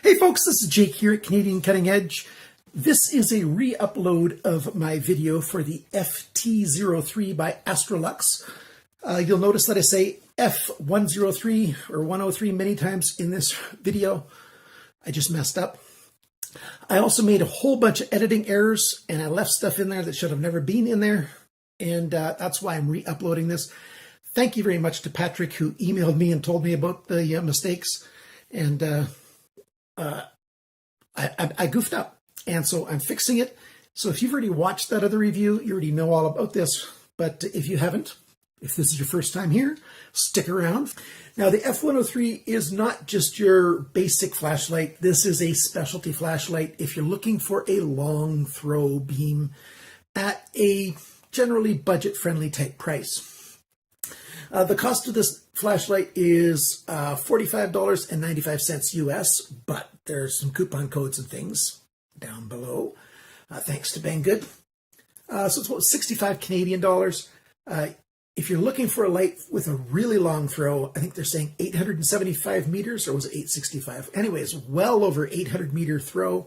Hey folks, this is Jake here at Canadian Cutting Edge. This is a re-upload of my video for the FT03 by ASTROLUX. You'll notice that I say F103 or 103 many times in this video. I just messed up. I also made a whole bunch of editing errors and I left stuff in there that should have never been in there. And that's why I'm re-uploading this. Thank you very much to Patrick who emailed me and told me about the mistakes. And I goofed up, and so I'm fixing it. So if you've already watched that other review, you already know all about this. But if you haven't, if this is your first time here, stick around. Now, the F103 is not just your basic flashlight. This is a specialty flashlight if you're looking for a long throw beam at a generally budget-friendly type price. The cost of this flashlight is $45.95 US, but there's some coupon codes and things down below, thanks to BangGood. So it's about 65 Canadian dollars. If you're looking for a light with a really long throw, I think they're saying 875 meters, or was it 865? Anyways, well over 800 meter throw.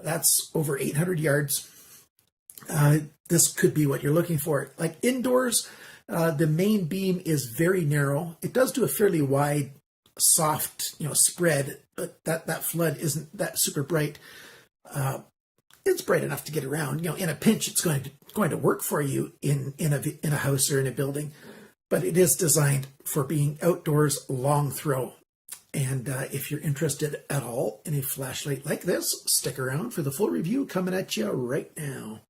That's over 800 yards. This could be what you're looking for. Like indoors, the main beam is very narrow. It does do a fairly wide, soft, spread, but that flood isn't that super bright. It's bright enough to get around. In a pinch, it's going to work for you in a house or in a building, but it is designed for being outdoors, long throw. And if you're interested at all in a flashlight like this, stick around for the full review coming at you right now.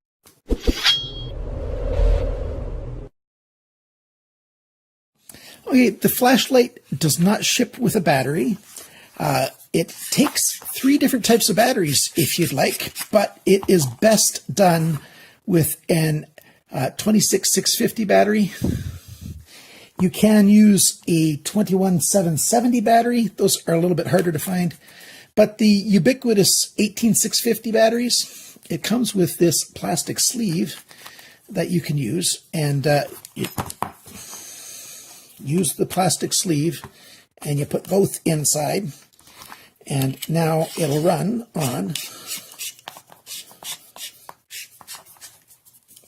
Okay, the flashlight does not ship with a battery. It takes 3 different types of batteries if you'd like, but it is best done with an 26650 battery. You can use a 21770 battery. Those are a little bit harder to find, but the ubiquitous 18650 batteries, it comes with this plastic sleeve that you can use, and use the plastic sleeve and you put both inside, and now it'll run on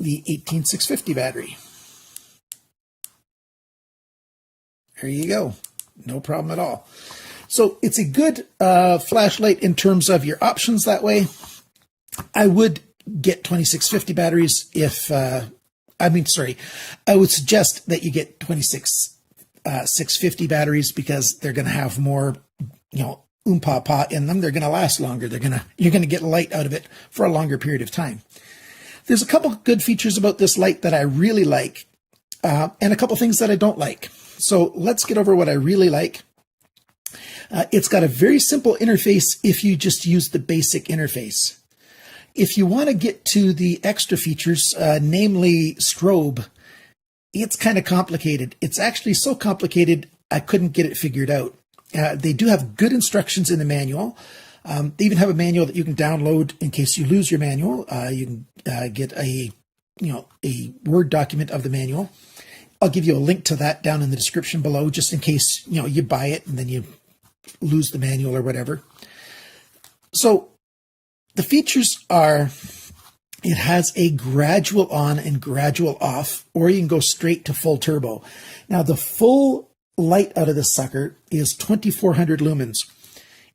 the 18650 battery. There you go. No problem at all. So it's a good flashlight in terms of your options that way. I would get 2650 batteries if I would suggest that you get 650 batteries because they're going to have more, pa in them. They're going to last longer. You're going to get light out of it for a longer period of time. There's a couple good features about this light that I really like, and a couple things that I don't like. So let's get over what I really like. It's got a very simple interface if you just use the basic interface. If you want to get to the extra features, namely strobe, it's kind of complicated. It's actually so complicated, I couldn't get it figured out. They do have good instructions in the manual. They even have a manual that you can download in case you lose your manual. You can get a Word document of the manual. I'll give you a link to that down in the description below, just in case, you buy it and then you lose the manual or whatever. So the features are, it has a gradual on and gradual off, or you can go straight to full turbo. Now, the full light out of this sucker is 2400 lumens,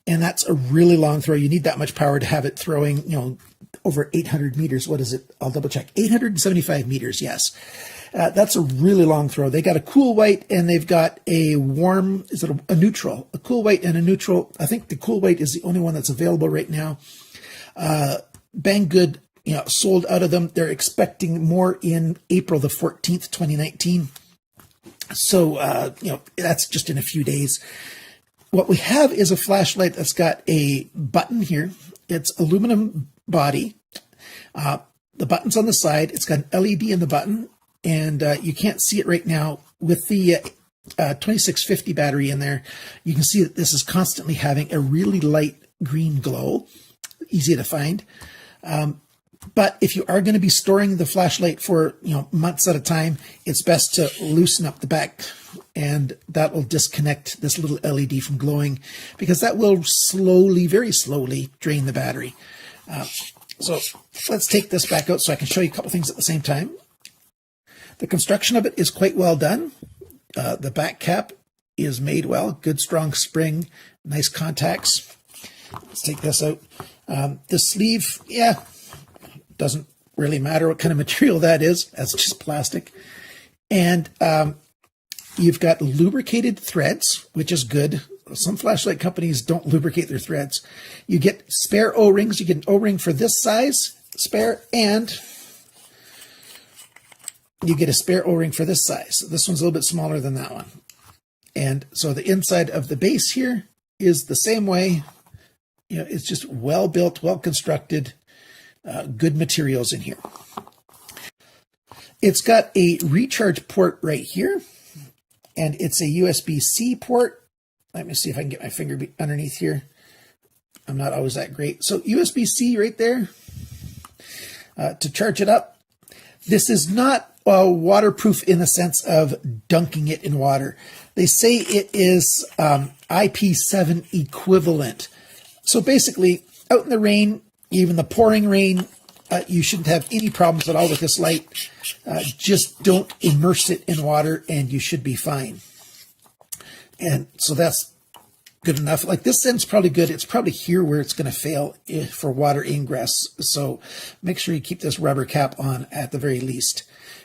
and that's a really long throw. You need that much power to have it throwing, over 800 meters. What is it? I'll double check. 875 meters, yes. That's a really long throw. They got a cool white and they've got a warm, is it a neutral? A cool white and a neutral. I think the cool white is the only one that's available right now. BangGood, sold out of them. They're expecting more in April the 14th, 2019. So, that's just in a few days. What we have is a flashlight that's got a button here. It's aluminum body. The button's on the side. It's got an LED in the button, and you can't see it right now. With the 2650 battery in there, you can see that this is constantly having a really light green glow. Easy to find. But if you are going to be storing the flashlight for, months at a time, it's best to loosen up the back, and that will disconnect this little LED from glowing, because that will slowly, very slowly drain the battery. So let's take this back out so I can show you a couple things at the same time. The construction of it is quite well done. The back cap is made well, good strong spring, nice contacts. Let's take this out. The sleeve, doesn't really matter what kind of material that is. That's just plastic. And you've got lubricated threads, which is good. Some flashlight companies don't lubricate their threads. You get spare O-rings. You get an O-ring for this size, spare, and you get a spare O-ring for this size. This one's a little bit smaller than that one. And so the inside of the base here is the same way. It's just well built, well constructed, good materials in here. It's got a recharge port right here, and it's a USB-C port. Let me see if I can get my finger underneath here. I'm not always that great. So USB-C right there to charge it up. This is not waterproof in the sense of dunking it in water. They say it is IP7 equivalent. So basically, out in the rain, even the pouring rain, you shouldn't have any problems at all with this light. Just don't immerse it in water and you should be fine. And so that's good enough. Like this end's probably good. It's probably here where it's going to fail for water ingress. So make sure you keep this rubber cap on at the very least.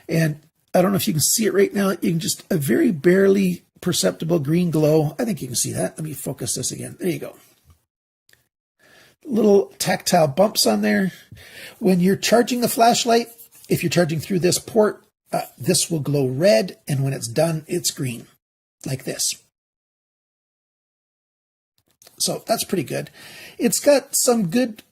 And I don't know if you can see it right now. You can just a very barely perceptible green glow. I think you can see that. Let me focus this again. There you go. Little tactile bumps on there. When you're charging the flashlight, if you're charging through this port, this will glow red. And when it's done, it's green like this. So that's pretty good. It's got some good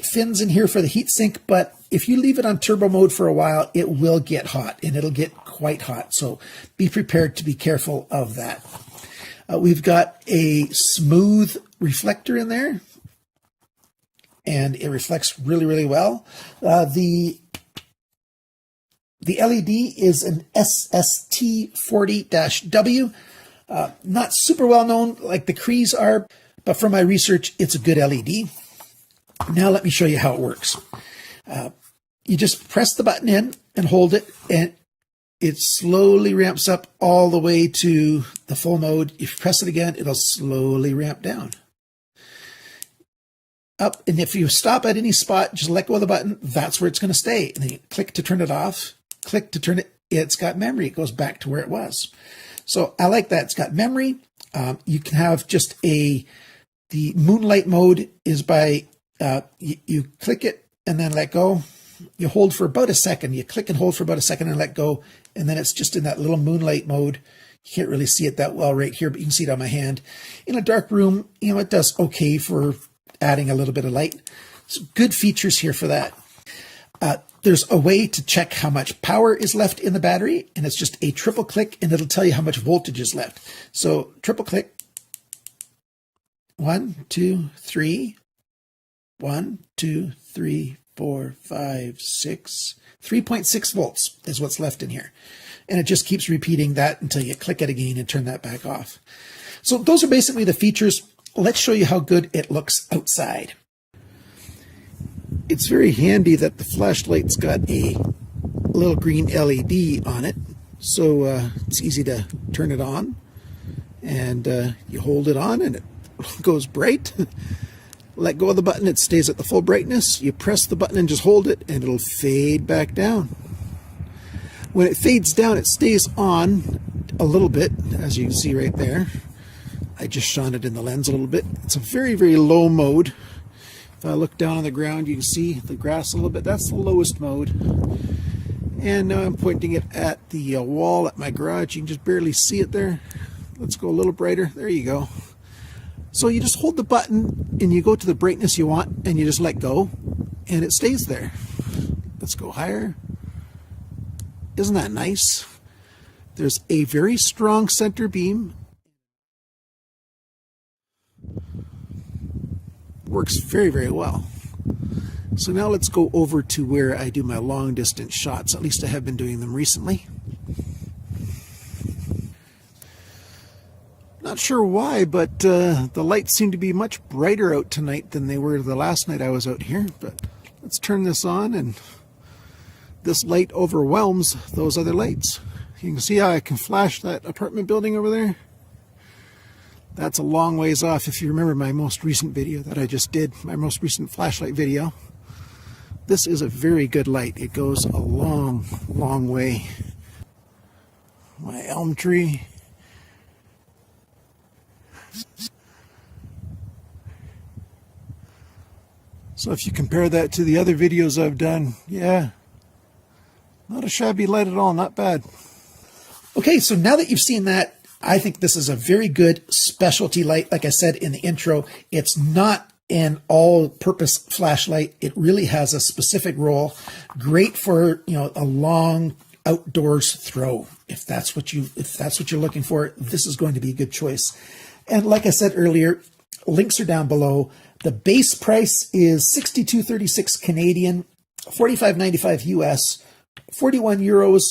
fins in here for the heatsink, but if you leave it on turbo mode for a while, it will get hot, and it'll get quite hot. So be prepared to be careful of that. We've got a smooth reflector in there, and it reflects really, really well. The LED is an SST40-W. Not super well known like the Crees are, but from my research, it's a good LED. Now let me show you how it works. You just press the button in and hold it, and it slowly ramps up all the way to the full mode. If you press it again, it'll slowly ramp down. Up, and if you stop at any spot, just let go of the button. That's where it's going to stay. And then you click to turn it off, click to turn it. It's got memory. It goes back to where it was. So I like that. It's got memory. You can have just the moonlight mode is by, you click it and then let go. You hold for about a second. You click and hold for about a second and let go. And then it's just in that little moonlight mode. You can't really see it that well right here, but you can see it on my hand. In a dark room, it does okay for adding a little bit of light. So good features here for that. There's a way to check how much power is left in the battery, and it's just a triple click, and it'll tell you how much voltage is left. So triple click, 1, 2, 3, 1, 2, 3, 4, 5, 6, 3.6 volts is what's left in here. And it just keeps repeating that until you click it again and turn that back off. So those are basically the features. Let's show you how good it looks outside. It's very handy that the flashlight's got a little green LED on it, so it's easy to turn it on, and you hold it on and it goes bright. Let go of the button, it stays at the full brightness. You press the button and just hold it, and it'll fade back down. When it fades down, it stays on a little bit, as you can see right there. I just shone it in the lens a little bit. It's a very, very low mode. If I look down on the ground, you can see the grass a little bit. That's the lowest mode. And now I'm pointing it at the wall at my garage. You can just barely see it there. Let's go a little brighter. There you go. So you just hold the button and you go to the brightness you want and you just let go and it stays there. Let's go higher. Isn't that nice? There's a very strong center beam. Works very, very well. So now let's go over to where I do my long distance shots. At least I have been doing them recently. Not sure why, but the lights seem to be much brighter out tonight than they were the last night I was out here. But let's turn this on, and this light overwhelms those other lights. You can see how I can flash that apartment building over there. That's a long ways off. If you remember my most recent video that I just did, my most recent flashlight video, this is a very good light. It goes a long, long way. My elm tree. So if you compare that to the other videos I've done, yeah, not a shabby light at all, not bad. Okay, so now that you've seen that, I think this is a very good specialty light. Like I said in the intro, it's not an all-purpose flashlight. It really has a specific role. Great for, you know, a long outdoors throw. If that's what you're looking for, this is going to be a good choice. And like I said earlier, links are down below. The base price is $62.36 Canadian, $45.95 US, 41 euros,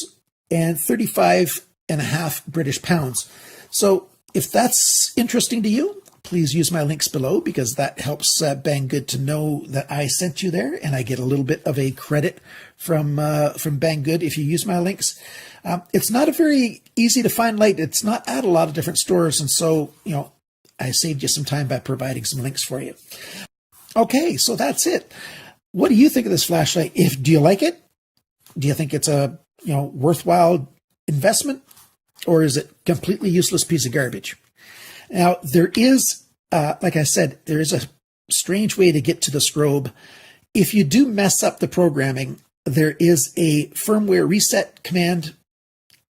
and 35.5 British pounds. So if that's interesting to you, please use my links below, because that helps BangGood to know that I sent you there, and I get a little bit of a credit from BangGood if you use my links. It's not a very easy to find light. It's not at a lot of different stores, and so, you know, I saved you some time by providing some links for you. Okay, so that's it. What do you think of this flashlight? Do you like it? Do you think it's a, you know, worthwhile investment, or is it completely useless piece of garbage? Now, there is, like I said, there is a strange way to get to the strobe. If you do mess up the programming, there is a firmware reset command,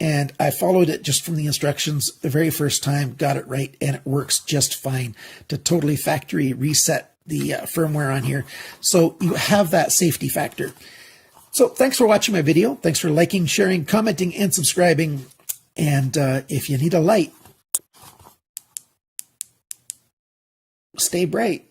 and I followed it just from the instructions the very first time, got it right, and it works just fine to totally factory reset the firmware on here. So you have that safety factor. So thanks for watching my video. Thanks for liking, sharing, commenting, and subscribing. And if you need a light, stay bright.